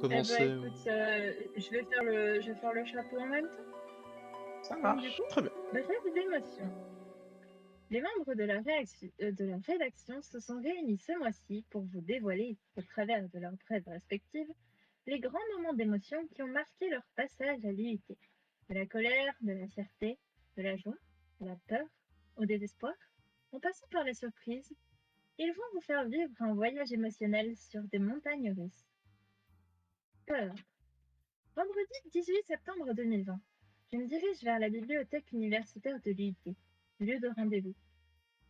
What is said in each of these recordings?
commencer écoute, je vais faire le chapeau en même temps. Ça Donc, du marche. coup, Très bien. brève d'émotion. Les membres de la rédaction se sont réunis ce mois-ci pour vous dévoiler, au travers de leurs brèves respectives, les grands moments d'émotion qui ont marqué leur passage à l'UIT. De la colère, de la fierté, de la joie, de la peur, au désespoir, en passant par les surprises, ils vont vous faire vivre un voyage émotionnel sur des montagnes russes. Peur. Vendredi 18 septembre 2020, je me dirige vers la bibliothèque universitaire de l'UIT, lieu de rendez-vous.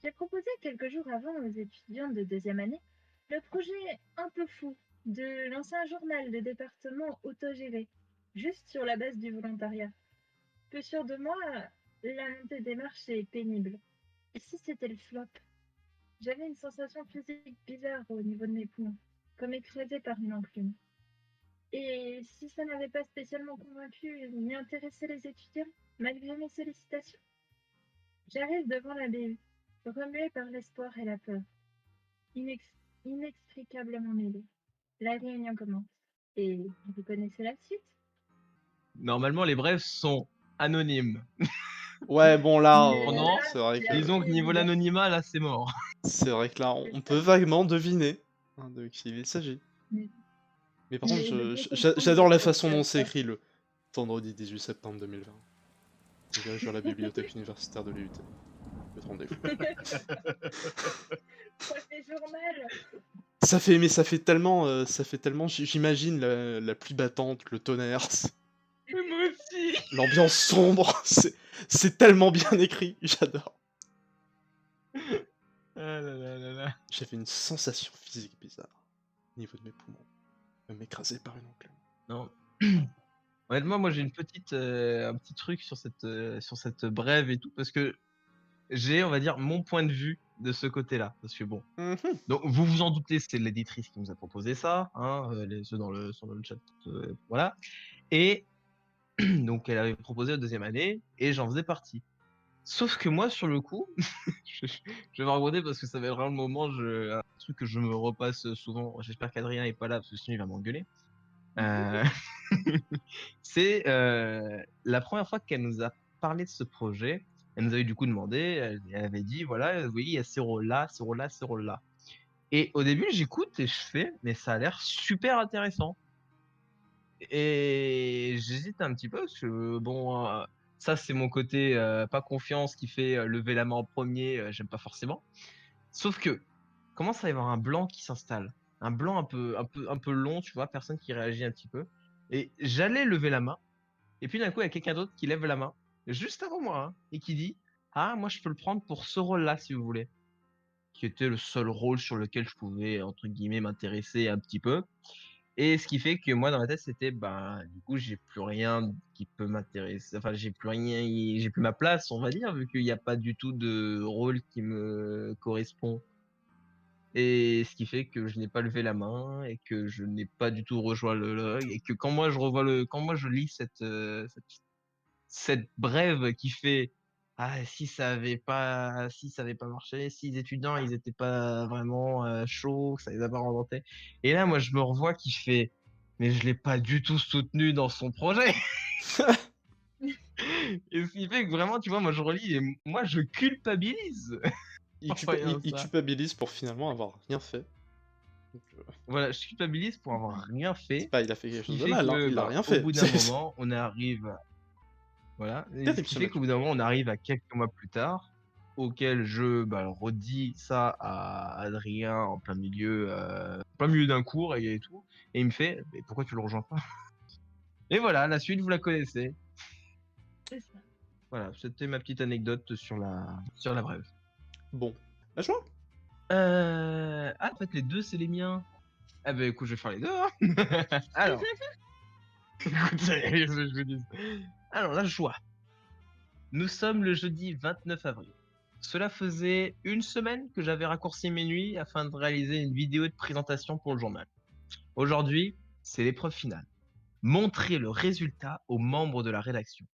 J'ai proposé quelques jours avant aux étudiants de deuxième année le projet un peu fou de lancer un journal de département autogéré, juste sur la base du volontariat. Peu sûr de moi, la montée des marches est pénible. Et si c'était le flop? J'avais une sensation physique bizarre au niveau de mes poumons, comme écrasée par une enclume. Et si ça n'avait pas spécialement convaincu ni intéressé les étudiants, malgré mes sollicitations? J'arrive devant la BU, remuée par l'espoir et la peur, inextricablement mêlée. La réunion commence. Et vous connaissez la suite? Normalement, les brèves sont anonymes. Ouais, bon là, Mais là, Cependant, c'est vrai c'est que disons assez que niveau évident. l'anonymat, là, c'est mort. c'est vrai que là, C'est on ça. peut vaguement deviner de qui il s'agit. Mais, Mais par contre, mais je peux comprendre j'adore la votre façon dont c'est peur. écrit le vendredi 18 septembre 2020. Je dirige vers la bibliothèque universitaire de l'UIT. Le rendez-vous. Ça fait journal. Mais ça fait tellement, j'imagine la pluie battante, le tonnerre, Mais moi aussi. l'ambiance sombre, c'est tellement bien écrit, j'adore. Ah là là là là. J'avais une sensation physique bizarre au niveau de mes poumons, même écrasé par une enclume. Non. Honnêtement, moi j'ai un petit truc sur cette brève et tout, parce que j'ai, on va dire, mon point de vue de ce côté-là. Parce que bon, Mhm. donc vous vous en doutez, c'est l'éditrice qui nous a proposé ça, hein, ceux sont dans le chat, voilà. Et donc elle avait proposé la deuxième année et j'en faisais partie. Sauf que moi, sur le coup, je, je vais me raconter parce que ça va être vraiment le moment, un truc que je me repasse souvent. J'espère qu'Adrien est pas là parce que sinon il va m'engueuler. Euh, c'est la première fois qu'elle nous a parlé de ce projet. Elle nous avait du coup demandé, elle avait dit, voilà, oui, il y a ces rôles-là, ces rôles-là, ces rôles-là. Et au début, j'écoute et je fais, mais ça a l'air super intéressant. Et j'hésite un petit peu parce que bon, ça c'est mon côté pas confiance qui fait lever la main en premier, j'aime pas forcément. Sauf que commence à y avoir un blanc qui s'installe, un blanc un peu long, tu vois, personne qui réagit un petit peu. Et j'allais lever la main, et puis d'un coup il y a quelqu'un d'autre qui lève la main juste avant moi, hein, et qui dit, ah moi je peux le prendre pour ce rôle-là si vous voulez, qui était le seul rôle sur lequel je pouvais entre guillemets m'intéresser un petit peu. Et ce qui fait que moi, dans ma tête, c'était, ben, du coup, j'ai plus rien qui peut m'intéresser. Enfin, j'ai plus rien, j'ai plus ma place, on va dire, vu qu'il n'y a pas du tout de rôle qui me correspond. Et ce qui fait que je n'ai pas levé la main et que je n'ai pas du tout rejoint le log et que quand moi je lis cette brève qui fait, ah, si ça avait pas marché, si les étudiants, ils étaient pas vraiment chauds, que ça les a pas remontés. Et là, moi, je me revois qui fait, mais je l'ai pas du tout soutenu dans son projet. Et ce qui fait que vraiment, tu vois, moi, je relis et moi, je culpabilise en voyant Il ça. culpabilise pour finalement avoir rien fait. Donc, Voilà, je culpabilise pour avoir rien c'est fait. pas il a fait Ce quelque qui chose de fait mal, hein, que, il a ben, rien au fait. bout d'un moment, on arrive. Voilà. Et ce Terrible qui ce fait qu'au Mathieu. bout d'un moment, on arrive à quelques mois plus tard, auquel je redis ça à Adrien en plein milieu d'un cours et tout. Et il me fait, mais pourquoi tu le rejoins pas? Et voilà, la suite, vous la connaissez. C'est ça. Voilà, c'était ma petite anecdote sur la brève. Bon, la joie. Ah, en fait, les deux, c'est les miens. Ah, bah, écoute, je vais faire les deux, hein. Alors, écoute, je vous dis. Alors, la joie. Nous sommes le jeudi 29 avril. Cela faisait une semaine que j'avais raccourci mes nuits afin de réaliser une vidéo de présentation pour le journal. Aujourd'hui, c'est l'épreuve finale. Montrer le résultat aux membres de la rédaction.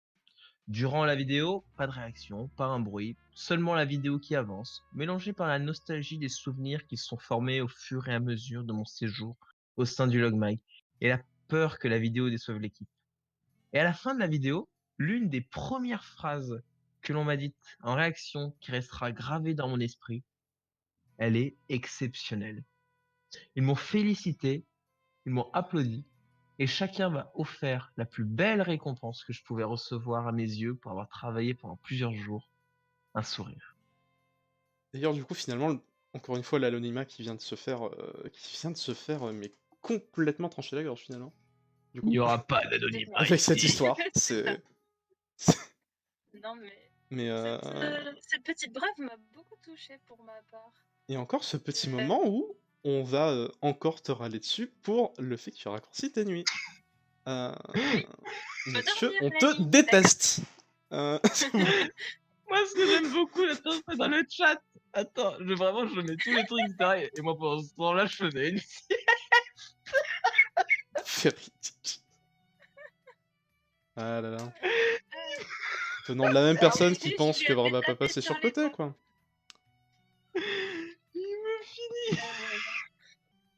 Durant la vidéo, pas de réaction, pas un bruit, seulement la vidéo qui avance, mélangée par la nostalgie des souvenirs qui se sont formés au fur et à mesure de mon séjour au sein du LogMike et la peur que la vidéo déçoive l'équipe. Et à la fin de la vidéo, l'une des premières phrases que l'on m'a dites en réaction qui restera gravée dans mon esprit, elle est exceptionnelle. Ils m'ont félicité, ils m'ont applaudi et chacun m'a offert la plus belle récompense que je pouvais recevoir à mes yeux pour avoir travaillé pendant plusieurs jours, un sourire. D'ailleurs, du coup, finalement, encore une fois, l'anonymat qui vient de se faire, mais complètement trancher la gorge, finalement. Du Il n'y coup, aura pas Effectivement. d'anonymat avec cette ici. histoire, C'est ça. c'est Non, mais mais cette petite brève m'a beaucoup touchée pour ma part. et encore ce petit Euh, moment où on va, encore te râler dessus pour le fait que tu raccourcis tes nuits. Heu, oui, faut Monsieur, dormir on la te nuit, déteste! Heu, Moi, ce que j'aime beaucoup, attends, c'est dans le chat. Attends, je mets tous les trucs, etc. Et moi, pendant ce temps-là, je faisais une. véridique. Ah là là. Euh, Venant de la même ah personne oui, qui je pense lui que avais Barbapapa tapé c'est sur les surcoté, doigts. quoi. Il me finit. Euh,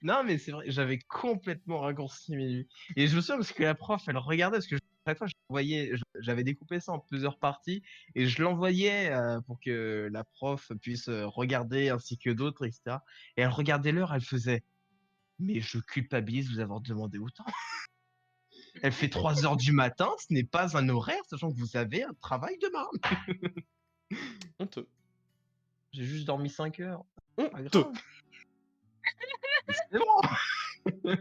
Non, mais c'est vrai, j'avais complètement raccourci mes nuits. Et je me souviens parce que la prof, elle regardait, parce que chaque fois, j'avais découpé ça en plusieurs parties, et je l'envoyais pour que la prof puisse regarder, ainsi que d'autres, etc. Et elle regardait l'heure, elle faisait, mais je culpabilise vous avoir demandé autant. Elle fait 3 heures du matin, ce n'est pas un horaire, sachant que vous avez un travail demain. Honteux. J'ai juste dormi 5 heures. Pas Honteux! grave. C'est bon.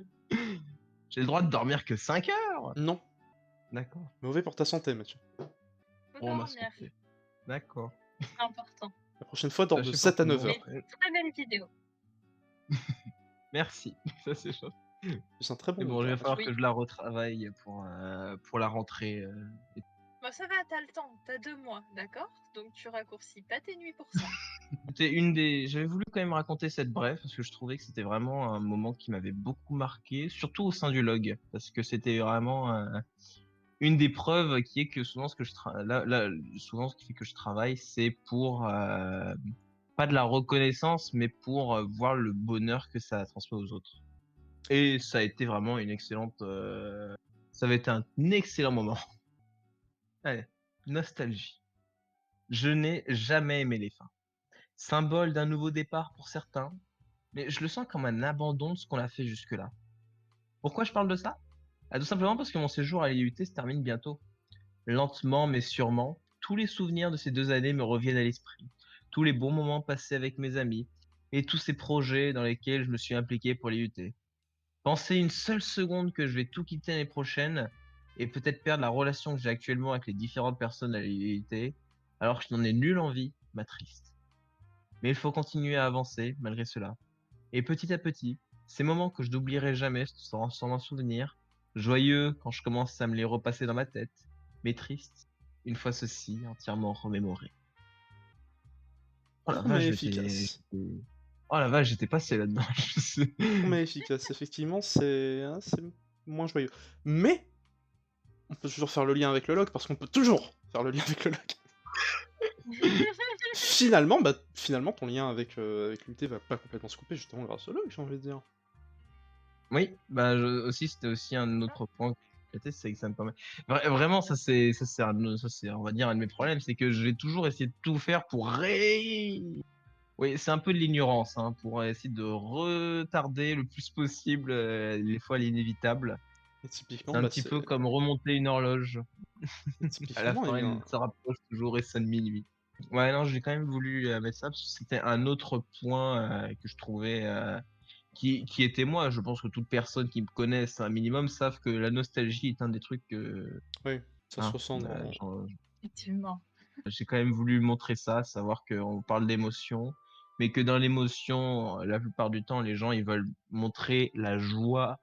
J'ai le droit de dormir que 5 heures. Non, D'accord. mauvais pour ta santé, Mathieu. faut Pour ma dormir, santé. D'accord. c'est important. La prochaine fois, dors Bah, de je sais pas 7 à pour 9 moi, heures. Mais après. très belle vidéo. Merci. Ça, c'est chaud. C'est un très bon C'est bon, il monteur, va Mathieu. falloir que je la retravaille pour la rentrée. Bon, ça va, t'as le temps, t'as 2 mois, d'accord? Donc tu raccourcis pas tes nuits pour ça. C'était j'avais voulu quand même raconter cette brève parce que je trouvais que c'était vraiment un moment qui m'avait beaucoup marqué, surtout au sein du log, parce que c'était vraiment une des preuves qui est que souvent souvent ce qui fait que je travaille, c'est pour pas de la reconnaissance, mais pour voir le bonheur que ça transmet aux autres. Et ça a été vraiment une excellente, ça avait été un excellent moment. Allez, nostalgie. Je n'ai jamais aimé les fins. Symbole d'un nouveau départ pour certains, mais je le sens comme un abandon de ce qu'on a fait jusque-là. Pourquoi je parle de ça? Ah, tout simplement parce que mon séjour à l'IUT se termine bientôt. Lentement mais sûrement, tous les souvenirs de ces 2 années me reviennent à l'esprit. Tous les bons moments passés avec mes amis et tous ces projets dans lesquels je me suis impliqué pour l'IUT. Penser une seule seconde que je vais tout quitter l'année prochaine et peut-être perdre la relation que j'ai actuellement avec les différentes personnes à l'IUT, alors que je n'en ai nulle envie, m'attriste. Mais il faut continuer à avancer malgré cela. Et petit à petit, ces moments que je n'oublierai jamais sans m'en souvenir, joyeux quand je commence à me les repasser dans ma tête, mais tristes une fois ceci entièrement remémoré. Oh la Court vache, mais efficace. Oh la vache, j'étais passé là-dedans. Je sais. Court mais efficace, effectivement, c'est moins joyeux. Mais on peut toujours faire le lien avec le log, parce qu'on peut toujours faire le lien avec le log. Finalement, ton lien avec l'UT va pas complètement se couper, justement grâce au log, j'ai envie de dire. Oui, bah aussi c'était aussi un autre point que j'ai éclaté, c'est que ça me permet. Vraiment, ça c'est on va dire un de mes problèmes, c'est que j'ai toujours essayé de tout faire pour Oui, c'est un peu de l'ignorance, hein, pour essayer de retarder le plus possible les fois l'inévitable. Et C'est typiquement, un bah petit c'est. peu comme remonter une horloge. Et À la typiquement, fin, il y a elle se rapproche toujours et sonne minuit. Ouais, non, j'ai quand même voulu mettre ça parce que c'était un autre point que je trouvais qui était moi. Je pense que toute personne qui me connaisse un minimum savent que la nostalgie est un des trucs que Oui, ça se hein, ressent dans. Effectivement. j'ai quand même voulu montrer ça, savoir qu'on parle d'émotion, mais que dans l'émotion, la plupart du temps, les gens ils veulent montrer la joie.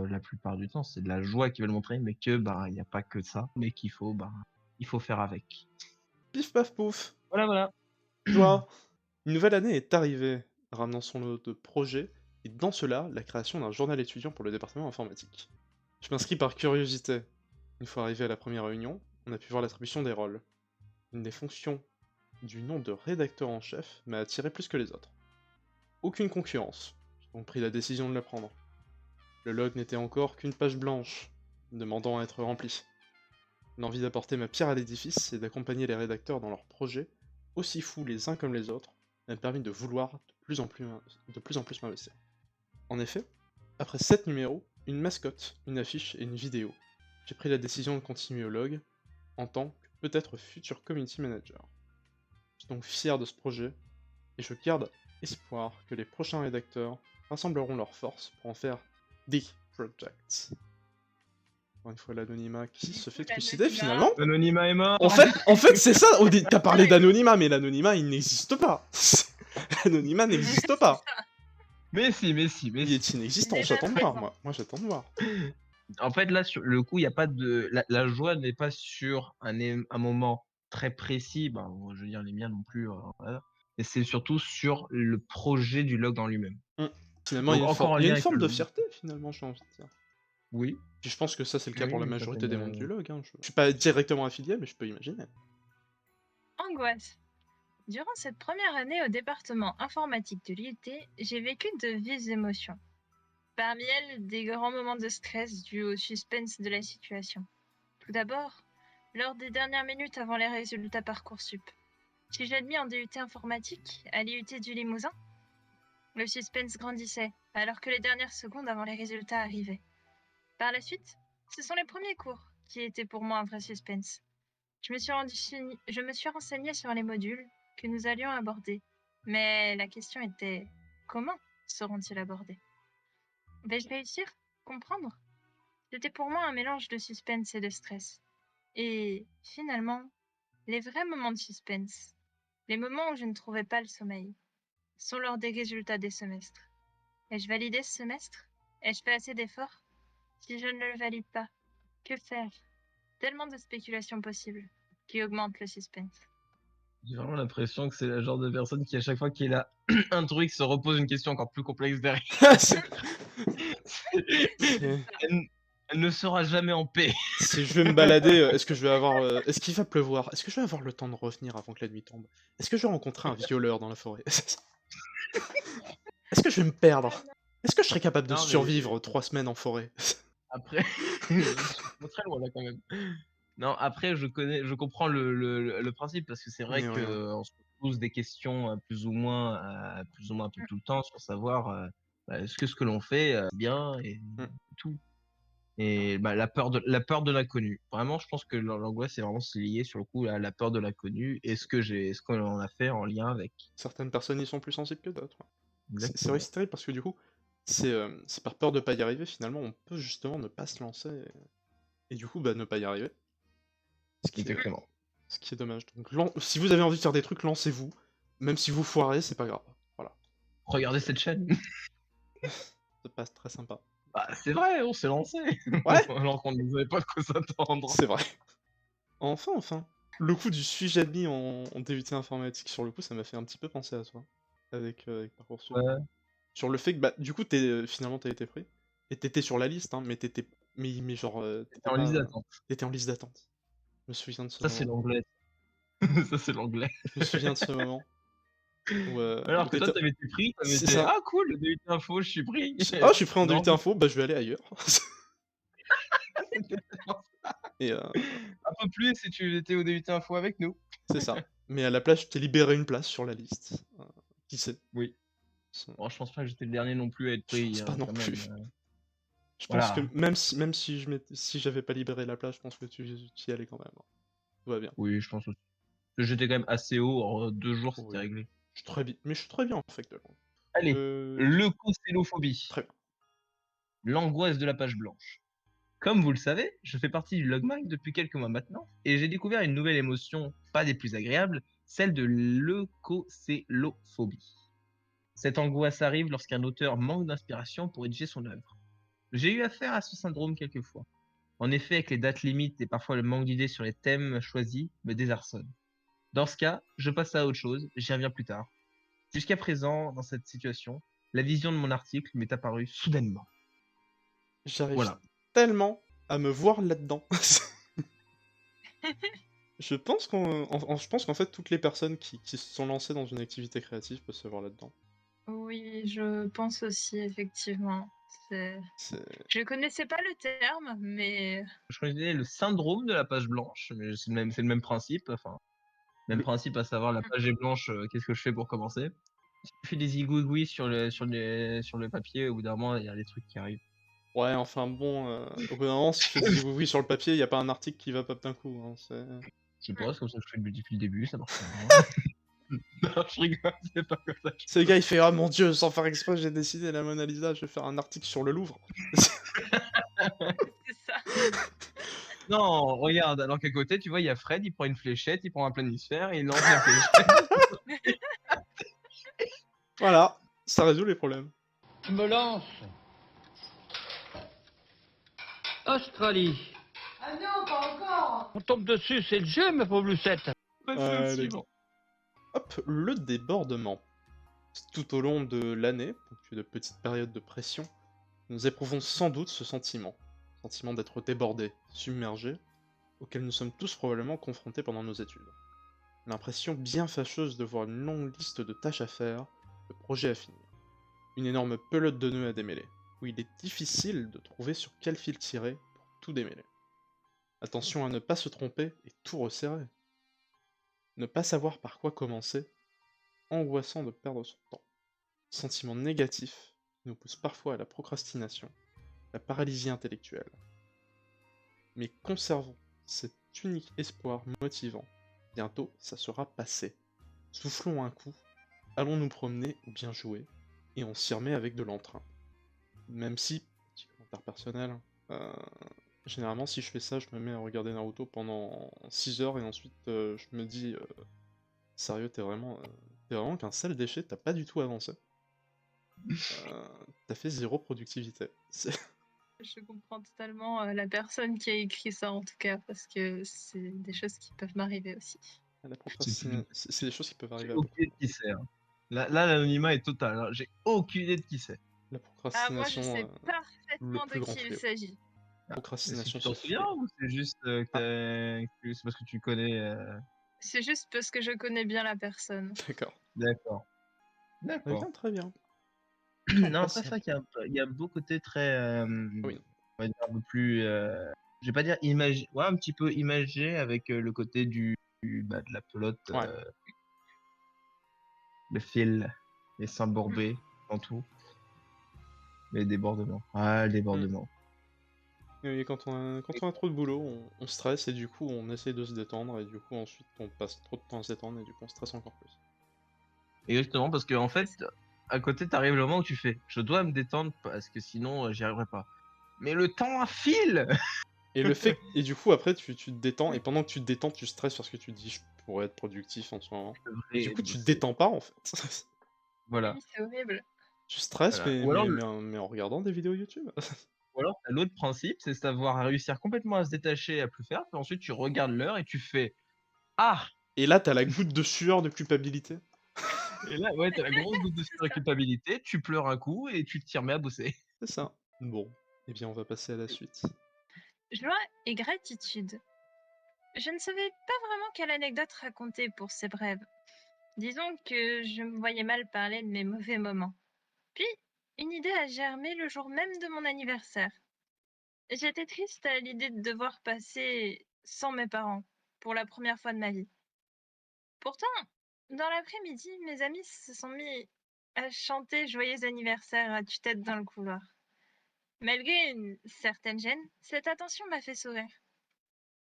La plupart du temps, c'est de la joie qu'ils veulent montrer, mais que bah il n'y a pas que ça, mais qu'il faut il faut faire avec. Pif paf pouf! Voilà, voilà. Joie! Une nouvelle année est arrivée, ramenant son lot de projets, et dans cela, la création d'un journal étudiant pour le département informatique. Je m'inscris par curiosité. Une fois arrivé à la première réunion, on a pu voir l'attribution des rôles. Une des fonctions du nom de rédacteur en chef m'a attiré plus que les autres. Aucune concurrence, j'ai donc pris la décision de la prendre. Le log n'était encore qu'une page blanche, demandant à être remplie. L'envie d'apporter ma pierre à l'édifice et d'accompagner les rédacteurs dans leurs projets, aussi fous les uns comme les autres, m'a permis de vouloir de plus en plus m'investir. En effet, après 7 numéros, une mascotte, une affiche et une vidéo, j'ai pris la décision de continuer au log en tant que peut-être futur community manager. Je suis donc fier de ce projet et je garde espoir que les prochains rédacteurs rassembleront leurs forces pour en faire des projects. Encore une fois, l'anonymat qui se fait trucider L'anonymat. finalement. L'anonymat est mort. En fait c'est ça. T'as parlé d'anonymat, mais l'anonymat il n'existe pas. L'anonymat n'existe pas. Mais si. Il est inexistant. Il est J'attends de pas voir, présent. moi j'attends de voir. En fait, là, sur le coup, il y a pas de la joie n'est pas sur un moment très précis. Ben, je veux dire les miens non plus, voilà. Mais c'est surtout sur le projet du log en lui-même. Finalement, Donc il y a encore en il y a lien une avec forme le de log. fierté finalement, j'ai envie de dire. Oui, Puis je pense que ça c'est le cas oui, pour la une majorité des certaine, membres du log. Hein. Je suis pas directement affilié, mais je peux imaginer. Angoisse. Durant cette première année au département informatique de l'IUT, j'ai vécu de vives émotions. Parmi elles, des grands moments de stress dus au suspense de la situation. Tout d'abord, lors des dernières minutes avant les résultats Parcoursup. Suis-je admis en DUT informatique à l'IUT du Limousin? Le suspense grandissait, alors que les dernières secondes avant les résultats arrivaient. Par la suite, ce sont les premiers cours qui étaient pour moi un vrai suspense. Je me suis renseignée sur les modules que nous allions aborder, mais la question était comment seront-ils abordés? Vais-je réussir? Comprendre? C'était pour moi un mélange de suspense et de stress. Et finalement, les vrais moments de suspense, les moments où je ne trouvais pas le sommeil, sont lors des résultats des semestres. Ai-je validé ce semestre? Ai-je fait assez d'efforts? Si je ne le valide pas, que faire? Tellement de spéculations possibles qui augmentent le suspense. j'ai vraiment l'impression que c'est le genre de personne qui, à chaque fois qu'il a un truc, se repose une question encore plus complexe derrière. C'est- Elle ne sera jamais en paix. Si je vais me balader, est-ce que je vais avoir, est-ce qu'il va pleuvoir? Est-ce que je vais avoir le temps de revenir avant que la nuit tombe? Est-ce que je vais rencontrer un violeur dans la forêt? Est-ce que je vais me perdre? Est-ce que je serai capable de Non, mais survivre 3 semaines en forêt? après, pas très loin là quand même. Non, après, je comprends le principe parce que c'est vrai Mais ouais, ouais. qu'on se pose des questions plus ou moins un peu tout le temps sur savoir est-ce que ce que l'on fait est bien et Mmh. tout. Et bah, la peur de l'inconnu. Vraiment, je pense que l'angoisse est vraiment liée sur le coup à la peur de l'inconnu et ce que l'on a fait en lien avec. Certaines personnes y sont plus sensibles que d'autres. Ouais. C'est vrai que Exactement. c'est terrible parce que du coup, c'est par peur de pas y arriver, finalement, on peut justement ne pas se lancer et du coup, bah, ne pas y arriver. Ce qui est, Exactement. ce qui est dommage. Donc, si vous avez envie de faire des trucs, lancez-vous. Même si vous foirez, c'est pas grave. Voilà. Regardez cette chaîne. Ça passe très sympa. Bah, c'est vrai, on s'est lancé. Ouais, Alors qu'on ne savait pas de quoi s'attendre. c'est vrai. Enfin. Le coup du suis-je admis en DUT informatique, sur le coup, ça m'a fait un petit peu penser à toi. Avec Parcoursup. Ouais. Sur le fait que, bah, du coup, finalement, t'as été pris. Et t'étais sur la liste, hein, mais t'étais. Mais genre, C'était en liste d'attente. t'étais en liste d'attente. Je me souviens de ce Ça, c'est moment. l'anglais. Ça, c'est l'anglais. Je me souviens de ce moment où Alors que toi, t'étais. t'avais été pris, t'avais C'est été ça. ah cool, le DUT info, je suis pris. Ah, je suis pris en Non, DUT info, bah je vais aller ailleurs. c'était tellement Et un peu plus si tu étais au DUT info avec nous. c'est ça. Mais à la place, je t'ai libéré une place sur la liste. Qui sait? Oui. Je Bon, je pense pas que j'étais le dernier non plus à être pris, pense pas non quand même. plus. Je pense que Voilà. même si j'avais pas libéré la place, je pense que tu y allais quand même. Tout va bien. Oui, je pense aussi. J'étais quand même assez haut, en 2 jours, c'était Oui. réglé. Je suis très bien. Mais je suis très bien en fait. Allez, Euh... leucocélophobie, Très bien. l'angoisse de la page blanche. Comme vous le savez, je fais partie du Logmag depuis quelques mois maintenant, et j'ai découvert une nouvelle émotion, pas des plus agréables, celle de leucocélophobie. Cette angoisse arrive lorsqu'un auteur manque d'inspiration pour rédiger son œuvre. J'ai eu affaire à ce syndrome quelques fois. En effet, avec les dates limites et parfois le manque d'idées sur les thèmes choisis me désarçonne. Dans ce cas, je passe à autre chose, j'y reviens plus tard. Jusqu'à présent, dans cette situation, la vision de mon article m'est apparue soudainement. J'arrive Voilà. tellement à me voir là-dedans. Je pense je pense qu'en fait, toutes les personnes qui se sont lancées dans une activité créative peuvent se voir là-dedans. Oui, je pense aussi, effectivement. C'est C'est je connaissais pas le terme, mais Je connais le syndrome de la page blanche, mais c'est le même principe, enfin, même le principe, à savoir la mmh, page est blanche, qu'est-ce que je fais pour commencer? Si tu fais des zigouigouis sur le papier, au bout d'un moment, il y a des trucs qui arrivent. ouais, enfin bon, au bout d'un moment, si tu fais des zigouigouis sur le papier, il y a pas un article qui va pop d'un coup, hein, c'est Je sais mmh. pas, c'est comme ça que je fais depuis le début, ça marche très bien. Non, je rigole, c'est pas comme ça que je c'est le fais. gars, il fait: «Ah mon Dieu, sans faire exprès, j'ai dessiné la Mona Lisa, je vais faire un article sur le Louvre». C'est ça. Non, regarde, alors qu'à côté, tu vois, il y a Fred, il prend une fléchette, il prend un planisphère et il lance la fléchette. Voilà, ça résout les problèmes. Je me lance. Australie. Ah non, pas encore. On tombe dessus, c'est le jeu, ma pauvre Lucette. Passez au Allez, suivant. hop, le débordement. Tout au long de l'année, ponctué de petites périodes de pression, nous éprouvons sans doute ce sentiment. Sentiment d'être débordé, submergé, auquel nous sommes tous probablement confrontés pendant nos études. L'impression bien fâcheuse de voir une longue liste de tâches à faire, de projets à finir. Une énorme pelote de nœuds à démêler, où il est difficile de trouver sur quel fil tirer pour tout démêler. Attention à ne pas se tromper et tout resserrer. Ne pas savoir par quoi commencer, angoissant de perdre son temps. Sentiment négatif qui nous pousse parfois à la procrastination, la paralysie intellectuelle. Mais conservons cet unique espoir motivant. Bientôt, ça sera passé. Soufflons un coup, allons nous promener ou bien jouer, et on s'y remet avec de l'entrain. Même si, petit commentaire personnel, euh, généralement si je fais ça, je me mets à regarder Naruto pendant 6 heures et ensuite je me dis sérieux, t'es vraiment qu'un sale déchet, t'as pas du tout avancé. T'as fait zéro productivité. Je comprends totalement, la personne qui a écrit ça en tout cas, parce que c'est des choses qui peuvent m'arriver aussi. La C'est plus- c'est des choses qui peuvent J'ai arriver à aucune beaucoup de idée de qui c'est, hein. Là, l'anonymat est total, hein. J'ai aucune idée de qui c'est. La Ah moi je procrastination, sais le parfaitement de plus grand qui il fléau. s'agit. Est-ce que Procrastination, tu t'en ce souviens fléau. ou c'est juste Ah, que c'est parce que tu connais C'est juste parce que je connais bien la personne. d'accord. D'accord. Très D'accord. bien, très bien. On Non, après, passe c'est à... vrai qu'il y a un beau côté très, Oui, on va dire un peu plus, je vais pas dire imagé, ouais, un petit peu imagé avec le côté bah, de la pelote, ouais. le fil, les seins Mmh. bourbés, en tout, les débordements. Ah, le Mm. débordement. Et quand on a trop de boulot, on stresse et du coup on essaie de se détendre et du coup ensuite on passe trop de temps à se détendre et du coup on stresse encore plus. Exactement, parce qu'en C'est fait, ça. à côté, t'arrives le moment où tu fais, je dois me détendre parce que sinon, j'y arriverai pas. Mais le temps file! Et du coup après tu te détends et pendant que tu te détends tu stresses parce que tu te dis je pourrais être productif en ce moment. Je Et du devrais coup tu te bosser. détends pas en fait. Voilà. Oui, c'est horrible. Tu stresses Voilà. mais en regardant des vidéos YouTube. Ou alors, tu l'autre principe, c'est savoir réussir complètement à se détacher, à plus faire, puis ensuite tu regardes l'heure et tu fais: «Ah!» Et là t'as la goutte de sueur de culpabilité. Et là, ouais, tu la grosse goutte de C'est sueur et ça. culpabilité, tu pleures un coup et tu t'y remets à bosser. C'est ça. Bon, eh bien on va passer à la suite. Joie et gratitude. Je ne savais pas vraiment quelle anecdote raconter pour ces brèves. Disons que je me voyais mal parler de mes mauvais moments. Puis, une idée a germé le jour même de mon anniversaire. J'étais triste à l'idée de devoir passer sans mes parents pour la première fois de ma vie. Pourtant, dans l'après-midi, mes amis se sont mis à chanter joyeux anniversaire à tue-tête dans le couloir. Malgré une certaine gêne, cette attention m'a fait sourire.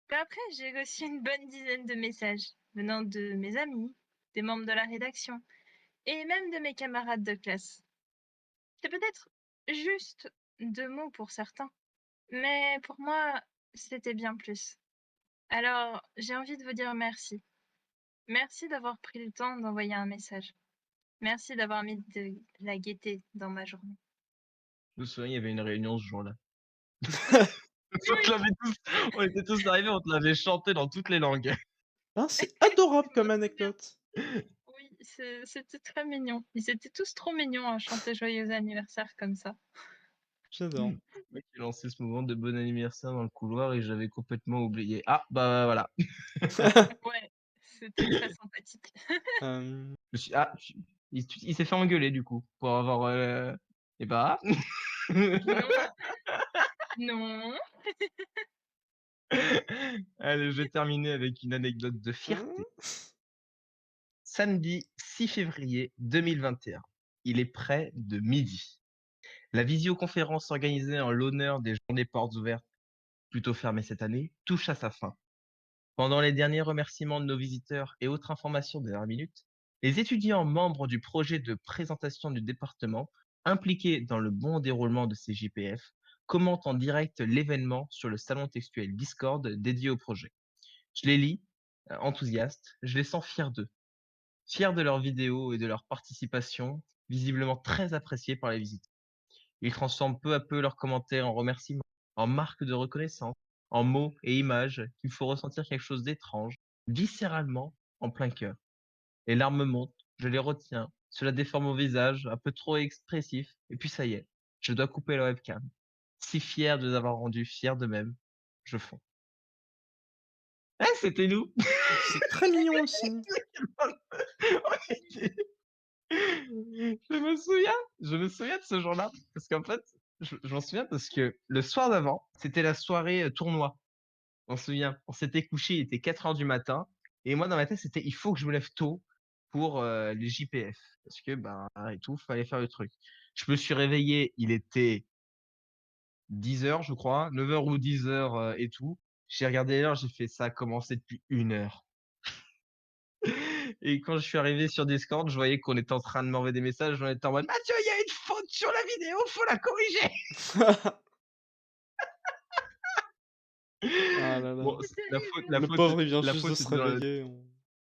Puis après, j'ai reçu une bonne dizaine de messages venant de mes amis, des membres de la rédaction et même de mes camarades de classe. C'est peut-être juste 2 mots pour certains, mais pour moi, c'était bien plus. Alors, j'ai envie de vous dire merci. Merci d'avoir pris le temps d'envoyer un message. Merci d'avoir mis de la gaieté dans ma journée. Je me souviens, il y avait une réunion ce jour-là. Oui, oui, On était tous arrivés, on te l'avait chanté dans toutes les langues. Ah, c'est adorable je comme me souviens. anecdote. Oui, c'était très mignon. Ils étaient tous trop mignons à chanter joyeux anniversaire comme ça. J'adore. Le mec qui lançait ce moment de bon anniversaire dans le couloir et j'avais complètement oublié. Ah, bah voilà. Ouais, c'était très sympathique. Ah, il s'est fait engueuler du coup pour avoir. Et bah. Non, non. Allez, je vais terminer avec une anecdote de fierté. Samedi 6 février 2021, il est près de midi. La visioconférence organisée en l'honneur des journées portes ouvertes, plutôt fermées cette année, touche à sa fin. Pendant les derniers remerciements de nos visiteurs et autres informations de dernière minute, les étudiants membres du projet de présentation du département, impliqués dans le bon déroulement de ces JPF, commentent en direct l'événement sur le salon textuel Discord dédié au projet. Je les lis, enthousiastes, je les sens fiers d'eux, fiers de leurs vidéos et de leur participation, visiblement très appréciée par les visiteurs. Ils transforment peu à peu leurs commentaires en remerciements, en marques de reconnaissance, en mots et images qui me font ressentir quelque chose d'étrange, viscéralement, en plein cœur. Les larmes montent, je les retiens, cela déforme mon visage, un peu trop expressif, et puis ça y est, je dois couper la webcam. Si fier de les avoir rendus fiers d'eux-mêmes, je fonds. Eh, c'était nous! C'est très mignon aussi. On était- je me souviens de ce jour-là, parce qu'en fait, je m'en souviens parce que le soir d'avant, c'était la soirée tournoi. On se souvient, on s'était couché, il était 4 heures du matin, et moi dans ma tête c'était il faut que je me lève tôt pour les JPF, parce que ben et tout, fallait faire le truc. Je me suis réveillé, il était 10 heures, je crois, 9 heures ou 10 heures et tout. J'ai regardé l'heure, j'ai fait ça a commencé depuis 1 heure. Et quand je suis arrivé sur Discord, je voyais qu'on était en train de m'envoyer des messages, on était en mode Mathieu, il y a une faute sur la vidéo, faut la corriger. Ah là là. Bon, C'est terrible. Le pauvre, il vient la juste de faute se était dans réveiller.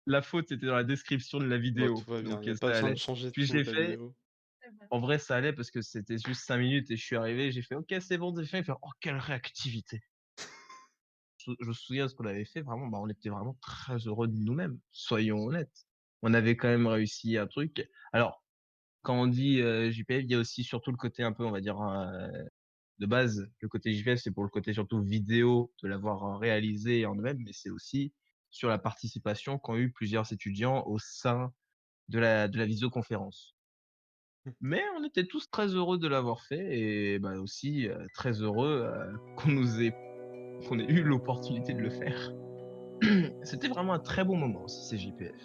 la faute était dans la description de la Bon, tout vidéo, va bien, donc il y a pas ça besoin de allait. changer Puis tout j'ai la fait, vidéo. Ça va. en vrai ça allait parce que c'était juste 5 minutes et je suis arrivé, j'ai fait OK, c'est bon, c'est fait. Il fait oh quelle réactivité. Je me souviens de ce qu'on avait fait, vraiment, bah, on était vraiment très heureux de nous-mêmes, soyons honnêtes. On avait quand même réussi un truc. Alors, quand on dit JPF, il y a aussi surtout le côté un peu, on va dire, de base, le côté JPF, c'est pour le côté surtout vidéo, de l'avoir réalisé en eux-mêmes, mais c'est aussi sur la participation qu'ont eu plusieurs étudiants au sein de la visioconférence. Mais on était tous très heureux de l'avoir fait et bah, aussi très heureux qu'on ait eu l'opportunité de le faire. C'était vraiment un très bon moment aussi, ces JPF.